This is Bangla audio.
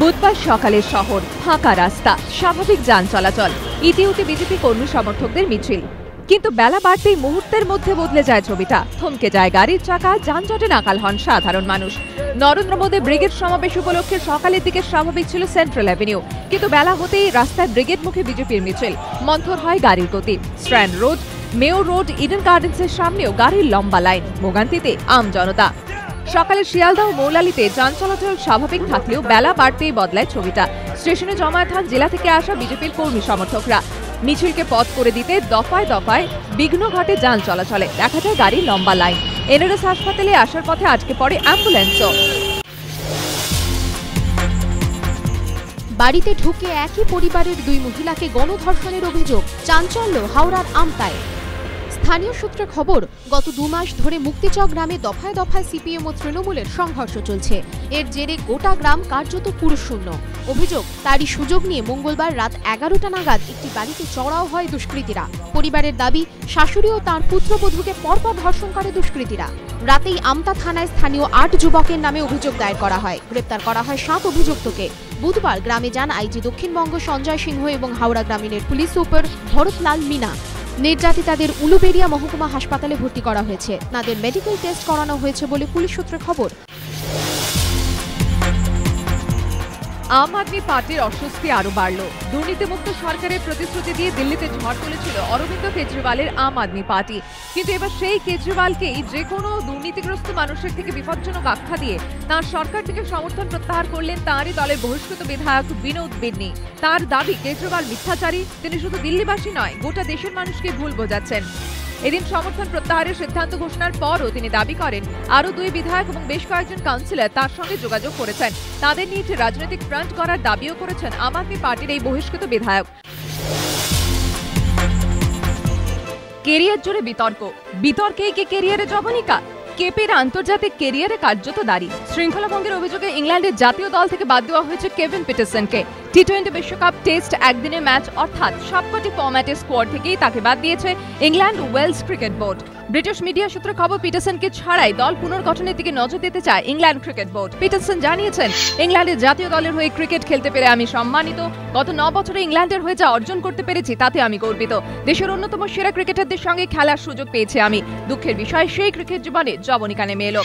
বুধবার সকালে শহর, ফাঁকা রাস্তা, স্বাভাবিক যান চলাচল, ইতিউতি বিজেপি কর্মী সমর্থকদের মিছিল। কিন্তু বেলা বাড়তেই মুহূর্তের মধ্যে বদলে যায় ছবিটা। থমকে যায় গাড়ির চাকা, যানজটে নাকাল হন সাধারণ মানুষ। নরেন্দ্র মোদী ব্রিগেড সমাবেশ উপলক্ষে সকালের দিকে স্বাভাবিক ছিল সেন্ট্রাল অ্যাভিনিউ, কিন্তু বেলা হতেই রাস্তায় ব্রিগেড মুখে বিজেপির মিছিল। মন্থর হয় গাড়ির গতি। Strand Road, Mayor Road, Eden গার্ডেন্সের সামনেও গাড়ির লম্বা লাইন, ভোগান্তিতে আম জনতা। সকালে শিয়ালদহ ও মৌলালিতে যান চলাচল স্বাভাবিক থাকলেও বেলা বাড়তেই বদলায় ছবিটা। স্টেশনে জমায়েত হন জেলা থেকে আসা বিজেপির কর্মী সমর্থকরা। মিছিলকে পথ করে দিতে দফায় দফায় বিঘ্ন ঘটে যান চলাচলে। দেখা যায় গাড়ির লম্বা লাইন। এনআরএস হাসপাতালে আসার পথে আটকে পড়ে অ্যাম্বুলেন্সও। বাড়িতে ঢুকে একই পরিবারের দুই মহিলাকে গণধর্ষণের অভিযোগ। চাঞ্চল্য হাওড়ার আমতায়। স্থানীয় সূত্রে খবর, গত 2 মাস ধরে মুক্তিচক গ্রামে দফায় দফায় সিপিএম ও তৃণমূলের সংঘর্ষ চলছে। এর জেরে গোটা গ্রাম কার্যত পুরুষশূন্য। অভিযোগ, তারই সুযোগ নিয়ে মঙ্গলবার রাত 11টা নাগাদ একটি বাড়িতে চড়াও হয় দুষ্কৃতীরা। পরিবারের দাবি, শাশুড়ি ও তাঁর পুত্রবধূকে পরপর ধর্ষণ করে দুষ্কৃতীরা। রাতেই আমতা থানায় স্থানীয় 8 যুবকের নামে অভিযোগ দায়ের করা হয়। গ্রেপ্তার করা হয় 7 অভিযুক্তকে। বুধবার গ্রামে যান আইজি দক্ষিণবঙ্গ সঞ্জয় সিংহ এবং হাওড়া গ্রামীণের পুলিশ সুপার ভরতলাল মিনা। নির্যাতিতাদের উলুবেড়িয়া মহকুমা হাসপাতালে ভর্তি করা হয়েছে। তাদের মেডিকেল টেস্ট করানো হয়েছে বলে পুলিশ সূত্রে খবর। আম আদমি পার্টির অস্বস্তি আরো বাড়ল। দুর্নীতিমুক্ত সরকারের প্রতিশ্রুতি দিয়ে দিল্লিতে ঝড় তুলেছিল অরবিন্দ কেজরিওয়ালের আম আদমি পার্টি। কিন্তু এবার সেই কেজরিওয়ালকেই যে কোনো দুর্নীতিগ্রস্ত মানুষের থেকে বিপজ্জনক আখ্যা দিয়ে তাঁর সরকার থেকে সমর্থন প্রত্যাহার করলেন তাঁরই দলের বহিষ্কৃত বিধায়ক বিনোদ বিন্নি। তার দাবি, কেজরিওয়াল মিথ্যাচারী। তিনি শুধু দিল্লিবাসী নয়, গোটা দেশের মানুষকে ভুল বোঝাচ্ছেন। এদিন সমর্থন প্রত্যাহারের সিদ্ধান্ত ঘোষণার পরও তিনি দাবি করেন আরও 2 বিধায়ক এবং বেশ কয়েকজন কাউন্সিলর তার সঙ্গে যোগাযোগ করেছেন। তাদের নিয়ে একটি রাজনৈতিক ফ্রন্ট করার দাবিও করেছেন আম আদমি পার্টির এই বহিষ্কৃত বিধায়ক। কেরিয়ার জুড়ে বিতর্ক, বিতর্কেই কি কেরিয়ারে জবনিকা? কেপির আন্তর্জাতিক কেরিয়ারে কার্যত দাঁড়ি। শৃঙ্খলা ভঙ্গের অভিযোগে ইংল্যান্ডের জাতীয় দল থেকে বাদ দেওয়া হয়েছে কেভিন পিটারসনকে। টি20 বিশ্বকাপ টেস্ট একদিনের ম্যাচ অর্থাৎ সবকটি ফরম্যাটের স্কোয়াড থেকেই তাকে বাদ দিয়েছে England Wales cricket board. British media সূত্রে খবর, পিটারসনকে ছাড়াই দল পুনর্গঠনের দিকে নজর দিতে চায় ইংল্যান্ড ক্রিকেট বোর্ড। পিটারসন জানিয়েছেন, ইংল্যান্ডের জাতীয় দলের হয়ে ক্রিকেট খেলতে পেরে আমি সম্মানিত। গত 9 বছরে ইংল্যান্ডের হয়ে যা অর্জন করতে পেরেছি তাতে আমি গর্বিত। দেশের অন্যতম সেরা ক্রিকেটারদের সঙ্গে খেলার সুযোগ পেয়েছি আমি। দুঃখের বিষয়, সেই ক্রিকেট জীবনে জবনিকা নেমে এলো।